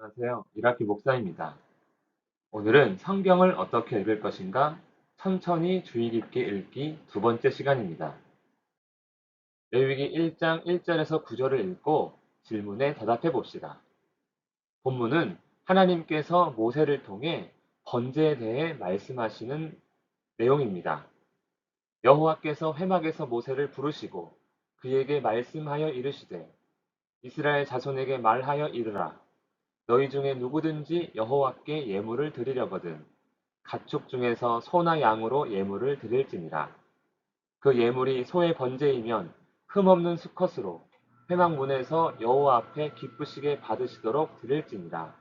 안녕하세요. 이라키 목사입니다. 오늘은 성경을 어떻게 읽을 것인가? 천천히 주의 깊게 읽기 두 번째 시간입니다. 레위기 1장 1절에서 9절을 읽고 질문에 대답해 봅시다. 본문은 하나님께서 모세를 통해 번제에 대해 말씀하시는 내용입니다. 여호와께서 회막에서 모세를 부르시고 그에게 말씀하여 이르시되 이스라엘 자손에게 말하여 이르라. 너희 중에 누구든지 여호와께 예물을 드리려거든 가축 중에서 소나 양으로 예물을 드릴지니라. 그 예물이 소의 번제이면 흠없는 수컷으로 회막문에서 여호와 앞에 기쁘시게 받으시도록 드릴지니라.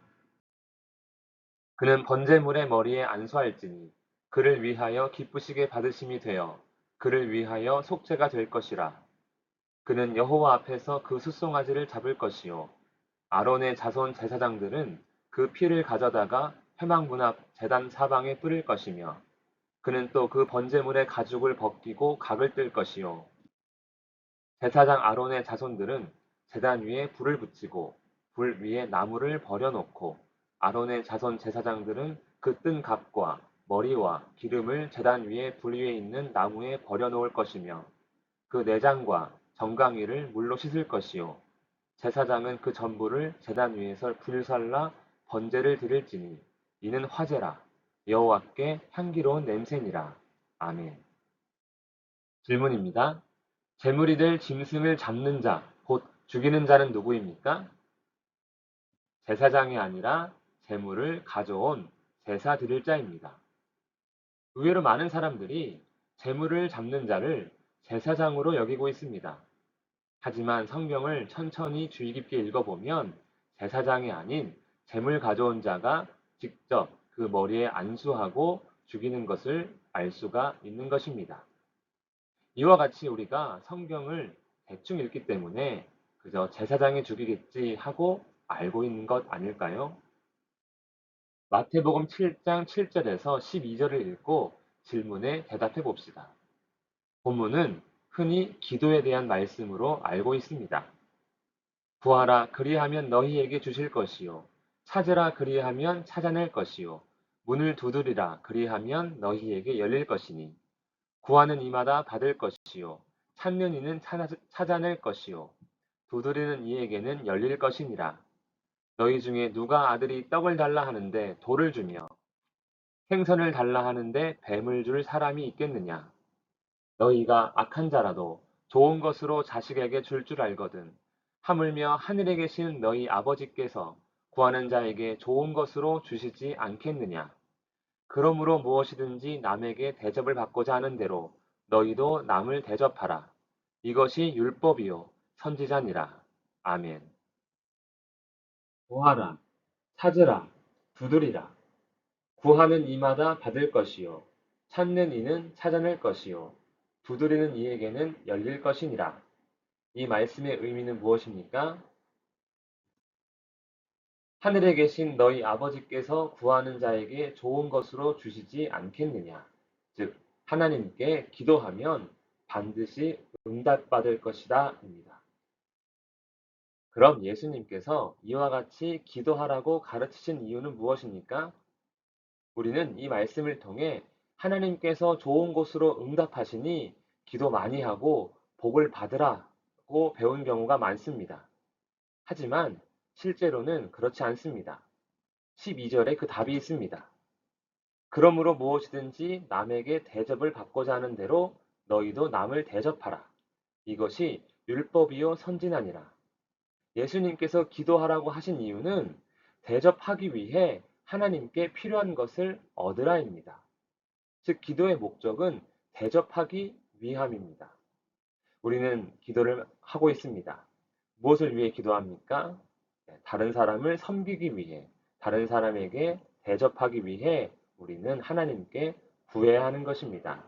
그는 번제물의 머리에 안수할지니 그를 위하여 기쁘시게 받으심이 되어 그를 위하여 속죄가 될 것이라. 그는 여호와 앞에서 그 숫송아지를 잡을 것이요 아론의 자손 제사장들은 그 피를 가져다가 회막문 앞 제단 사방에 뿌릴 것이며 그는 또 그 번제물의 가죽을 벗기고 각을 뜰 것이요 제사장 아론의 자손들은 제단 위에 불을 붙이고 불 위에 나무를 버려놓고 아론의 자손 제사장들은 그 뜬 각과 머리와 기름을 제단 위에 불 위에 있는 나무에 버려놓을 것이며 그 내장과 정강이를 물로 씻을 것이요 제사장은 그 전부를 제단 위에서 불살라 번제를 드릴지니 이는 화제라 여호와께 향기로운 냄새니라. 아멘. 질문입니다. 제물이 될 짐승을 잡는 자, 곧 죽이는 자는 누구입니까? 제사장이 아니라 제물을 가져온 제사 드릴 자입니다. 의외로 많은 사람들이 제물을 잡는 자를 제사장으로 여기고 있습니다. 하지만 성경을 천천히 주의 깊게 읽어보면 제사장이 아닌 제물 가져온 자가 직접 그 머리에 안수하고 죽이는 것을 알 수가 있는 것입니다. 이와 같이 우리가 성경을 대충 읽기 때문에 그저 제사장이 죽이겠지 하고 알고 있는 것 아닐까요? 마태복음 7장 7절에서 12절을 읽고 질문에 대답해 봅시다. 본문은 흔히 기도에 대한 말씀으로 알고 있습니다. 구하라 그리하면 너희에게 주실 것이요 찾으라 그리하면 찾아낼 것이요 문을 두드리라 그리하면 너희에게 열릴 것이니 구하는 이마다 받을 것이요 찾는 이는 찾아낼 것이요 두드리는 이에게는 열릴 것이니라. 너희 중에 누가 아들이 떡을 달라 하는데 돌을 주며 생선을 달라 하는데 뱀을 줄 사람이 있겠느냐. 너희가 악한 자라도 좋은 것으로 자식에게 줄 알거든 하물며 하늘에 계신 너희 아버지께서 구하는 자에게 좋은 것으로 주시지 않겠느냐. 그러므로 무엇이든지 남에게 대접을 받고자 하는 대로 너희도 남을 대접하라. 이것이 율법이요 선지자니라. 아멘. 구하라, 찾으라, 두드리라. 구하는 이마다 받을 것이요 찾는 이는 찾아낼 것이요 두드리는 이에게는 열릴 것이니라. 이 말씀의 의미는 무엇입니까? 하늘에 계신 너희 아버지께서 구하는 자에게 좋은 것으로 주시지 않겠느냐. 즉, 하나님께 기도하면 반드시 응답받을 것이다. 입니다. 그럼 예수님께서 이와 같이 기도하라고 가르치신 이유는 무엇입니까? 우리는 이 말씀을 통해 하나님께서 좋은 곳으로 응답하시니 기도 많이 하고 복을 받으라고 배운 경우가 많습니다. 하지만 실제로는 그렇지 않습니다. 12절에 그 답이 있습니다. 그러므로 무엇이든지 남에게 대접을 받고자 하는 대로 너희도 남을 대접하라. 이것이 율법이요 선지자니라. 예수님께서 기도하라고 하신 이유는 대접하기 위해 하나님께 필요한 것을 얻으라입니다. 즉 기도의 목적은 대접하기 위함입니다. 우리는 기도를 하고 있습니다. 무엇을 위해 기도합니까? 다른 사람을 섬기기 위해, 다른 사람에게 대접하기 위해 우리는 하나님께 구해야 하는 것입니다.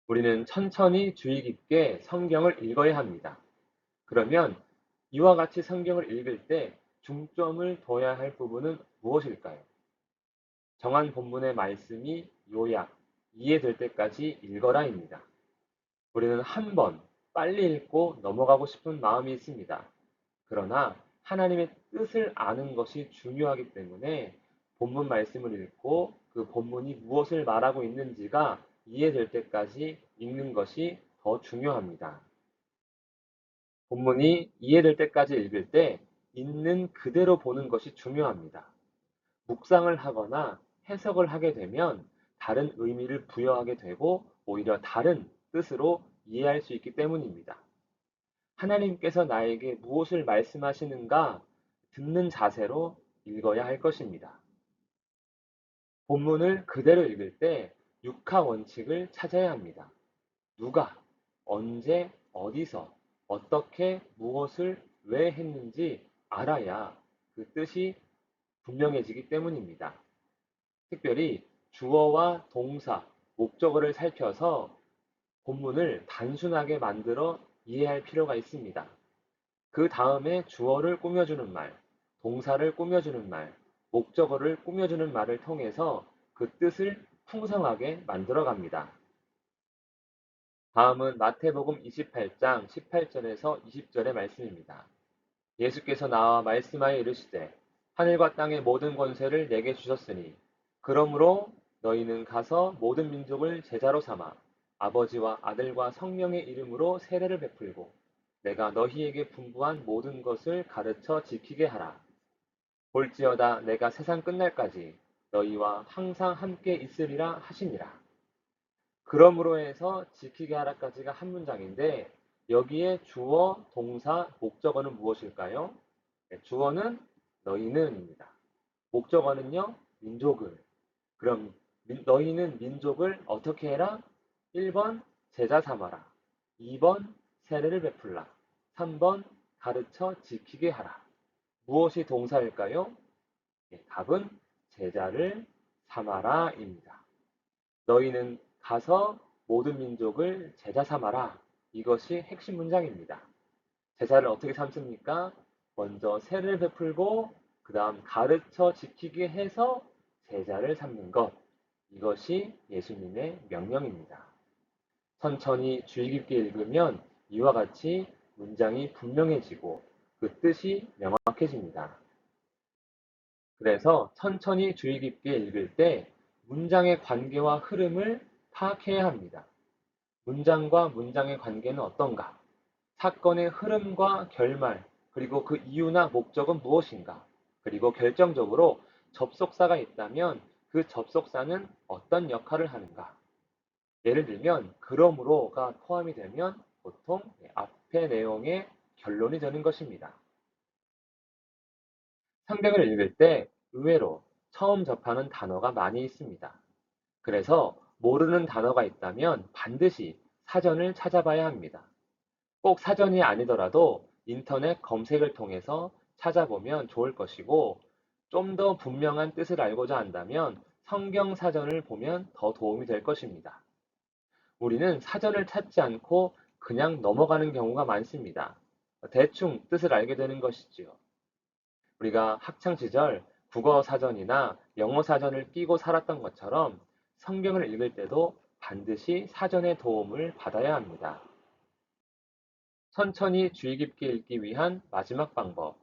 우리는 천천히 주의 깊게 성경을 읽어야 합니다. 그러면 이와 같이 성경을 읽을 때 중점을 둬야 할 부분은 무엇일까요? 정한 본문의 말씀이 요약, 이해될 때까지 읽어라입니다. 우리는 한 번 빨리 읽고 넘어가고 싶은 마음이 있습니다. 그러나 하나님의 뜻을 아는 것이 중요하기 때문에 본문 말씀을 읽고 그 본문이 무엇을 말하고 있는지가 이해될 때까지 읽는 것이 더 중요합니다. 본문이 이해될 때까지 읽을 때 있는 그대로 보는 것이 중요합니다. 묵상을 하거나 해석을 하게 되면 다른 의미를 부여하게 되고 오히려 다른 뜻으로 이해할 수 있기 때문입니다. 하나님께서 나에게 무엇을 말씀하시는가 듣는 자세로 읽어야 할 것입니다. 본문을 그대로 읽을 때 육하 원칙을 찾아야 합니다. 누가, 언제, 어디서, 어떻게, 무엇을, 왜 했는지 알아야 그 뜻이 분명해지기 때문입니다. 특별히 주어와 동사, 목적어를 살펴서 본문을 단순하게 만들어 이해할 필요가 있습니다. 그 다음에 주어를 꾸며주는 말, 동사를 꾸며주는 말, 목적어를 꾸며주는 말을 통해서 그 뜻을 풍성하게 만들어 갑니다. 다음은 마태복음 28장 18절에서 20절의 말씀입니다. 예수께서 나와 말씀하여 이르시되 하늘과 땅의 모든 권세를 내게 주셨으니 그러므로 너희는 가서 모든 민족을 제자로 삼아 아버지와 아들과 성령의 이름으로 세례를 베풀고 내가 너희에게 분부한 모든 것을 가르쳐 지키게 하라. 볼지어다 내가 세상 끝날까지 너희와 항상 함께 있으리라 하시니라. 그러므로 해서 지키게 하라까지가 한 문장인데 여기에 주어, 동사, 목적어는 무엇일까요? 네, 주어는 너희는입니다. 목적어는요, 민족을. 그럼 너희는 민족을 어떻게 해라? 1번 제자 삼아라. 2번 세례를 베풀라. 3번 가르쳐 지키게 하라. 무엇이 동사일까요? 예, 답은 제자를 삼아라입니다. 너희는 가서 모든 민족을 제자 삼아라. 이것이 핵심 문장입니다. 제자를 어떻게 삼습니까? 먼저 세례를 베풀고 그 다음 가르쳐 지키게 해서 제자를 삼는 것. 이것이 예수님의 명령입니다. 천천히 주의 깊게 읽으면 이와 같이 문장이 분명해지고 그 뜻이 명확해집니다. 그래서 천천히 주의 깊게 읽을 때 문장의 관계와 흐름을 파악해야 합니다. 문장과 문장의 관계는 어떤가? 사건의 흐름과 결말, 그리고 그 이유나 목적은 무엇인가? 그리고 결정적으로 접속사가 있다면 그 접속사는 어떤 역할을 하는가? 예를 들면 그러므로가 포함이 되면 보통 앞의 내용의 결론이 되는 것입니다. 성경을 읽을 때 의외로 처음 접하는 단어가 많이 있습니다. 그래서 모르는 단어가 있다면 반드시 사전을 찾아봐야 합니다. 꼭 사전이 아니더라도 인터넷 검색을 통해서 찾아보면 좋을 것이고 좀 더 분명한 뜻을 알고자 한다면 성경 사전을 보면 더 도움이 될 것입니다. 우리는 사전을 찾지 않고 그냥 넘어가는 경우가 많습니다. 대충 뜻을 알게 되는 것이지요. 우리가 학창 시절 국어 사전이나 영어 사전을 끼고 살았던 것처럼 성경을 읽을 때도 반드시 사전의 도움을 받아야 합니다. 천천히 주의 깊게 읽기 위한 마지막 방법,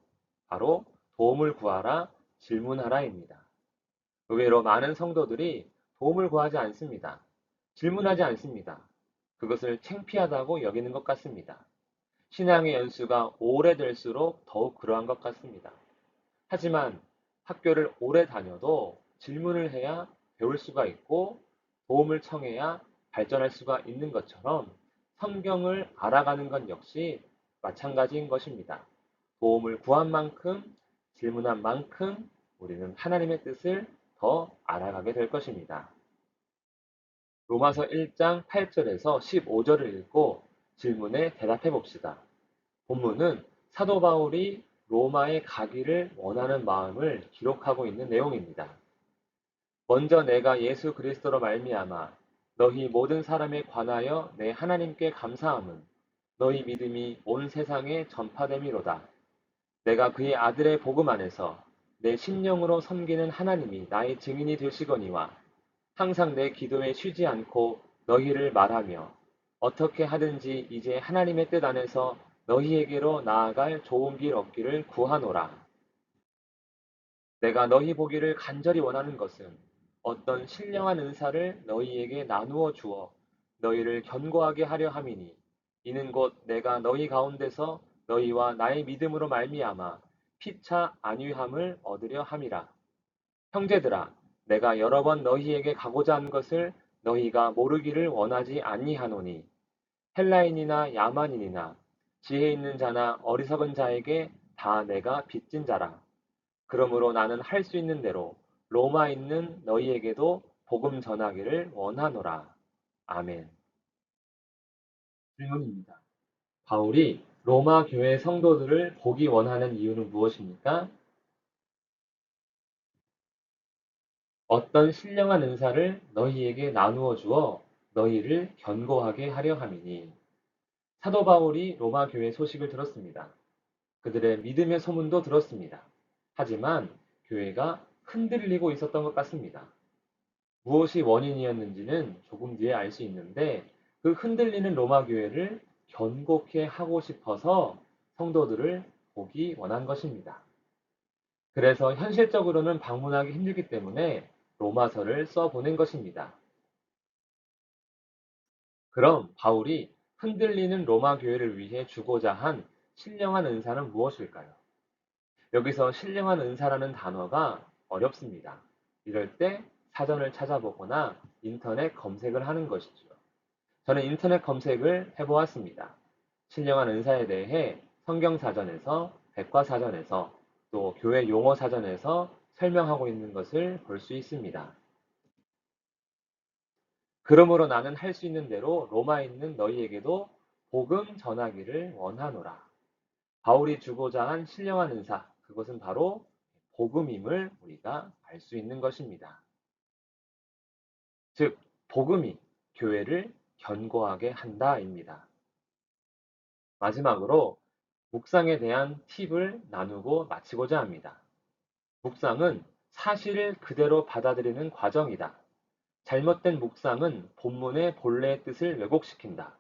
바로 도움을 구하라, 질문하라입니다. 의외로 많은 성도들이 도움을 구하지 않습니다. 질문하지 않습니다. 그것을 창피하다고 여기는 것 같습니다. 신앙의 연수가 오래될수록 더욱 그러한 것 같습니다. 하지만 학교를 오래 다녀도 질문을 해야 배울 수가 있고 도움을 청해야 발전할 수가 있는 것처럼 성경을 알아가는 것 역시 마찬가지인 것입니다. 도움을 구한 만큼, 질문한 만큼 우리는 하나님의 뜻을 더 알아가게 될 것입니다. 로마서 1장 8절에서 15절을 읽고 질문에 대답해 봅시다. 본문은 사도 바울이 로마에 가기를 원하는 마음을 기록하고 있는 내용입니다. 먼저 내가 예수 그리스도로 말미암아 너희 모든 사람에 관하여 내 하나님께 감사함은 너희 믿음이 온 세상에 전파됨이로다. 내가 그의 아들의 복음 안에서 내 심령으로 섬기는 하나님이 나의 증인이 되시거니와 항상 내 기도에 쉬지 않고 너희를 말하며 어떻게 하든지 이제 하나님의 뜻 안에서 너희에게로 나아갈 좋은 길 얻기를 구하노라. 내가 너희 보기를 간절히 원하는 것은 어떤 신령한 은사를 너희에게 나누어 주어 너희를 견고하게 하려 함이니 이는 곧 내가 너희 가운데서 너희와 나의 믿음으로 말미암아 피차 안위함을 얻으려 함이라. 형제들아, 내가 여러 번 너희에게 가고자 한 것을 너희가 모르기를 원하지 아니하노니 헬라인이나 야만인이나 지혜 있는 자나 어리석은 자에게 다 내가 빚진 자라. 그러므로 나는 할 수 있는 대로 로마에 있는 너희에게도 복음 전하기를 원하노라. 아멘. 질문입니다. 바울이 로마 교회 성도들을 보기 원하는 이유는 무엇입니까? 어떤 신령한 은사를 너희에게 나누어 주어 너희를 견고하게 하려 함이니. 사도 바울이 로마 교회 소식을 들었습니다. 그들의 믿음의 소문도 들었습니다. 하지만 교회가 흔들리고 있었던 것 같습니다. 무엇이 원인이었는지는 조금 뒤에 알 수 있는데 그 흔들리는 로마 교회를 견고케 하고 싶어서 성도들을 보기 원한 것입니다. 그래서 현실적으로는 방문하기 힘들기 때문에 로마서를 써보낸 것입니다. 그럼 바울이 흔들리는 로마 교회를 위해 주고자 한 신령한 은사는 무엇일까요? 여기서 신령한 은사라는 단어가 어렵습니다. 이럴 때 사전을 찾아보거나 인터넷 검색을 하는 것이죠. 저는 인터넷 검색을 해보았습니다. 신령한 은사에 대해 성경사전에서, 백과사전에서, 또 교회 용어사전에서 설명하고 있는 것을 볼 수 있습니다. 그러므로 나는 할 수 있는 대로 로마에 있는 너희에게도 복음 전하기를 원하노라. 바울이 주고자 한 신령한 은사, 그것은 바로 복음임을 우리가 알 수 있는 것입니다. 즉, 복음이 교회를 견고하게 한다입니다. 마지막으로 묵상에 대한 팁을 나누고 마치고자 합니다. 묵상은 사실을 그대로 받아들이는 과정이다. 잘못된 묵상은 본문의 본래의 뜻을 왜곡시킨다.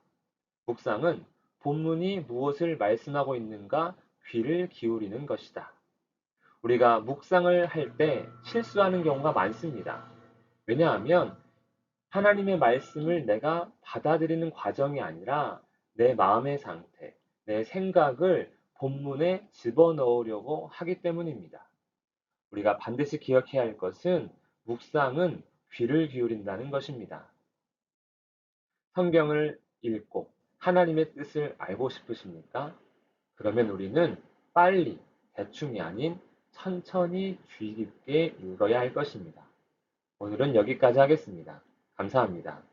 묵상은 본문이 무엇을 말씀하고 있는가 귀를 기울이는 것이다. 우리가 묵상을 할 때 실수하는 경우가 많습니다. 왜냐하면 하나님의 말씀을 내가 받아들이는 과정이 아니라 내 마음의 상태, 내 생각을 본문에 집어넣으려고 하기 때문입니다. 우리가 반드시 기억해야 할 것은 묵상은 귀를 기울인다는 것입니다. 성경을 읽고 하나님의 뜻을 알고 싶으십니까? 그러면 우리는 빨리, 대충이 아닌 천천히 주의 깊게 읽어야 할 것입니다. 오늘은 여기까지 하겠습니다. 감사합니다.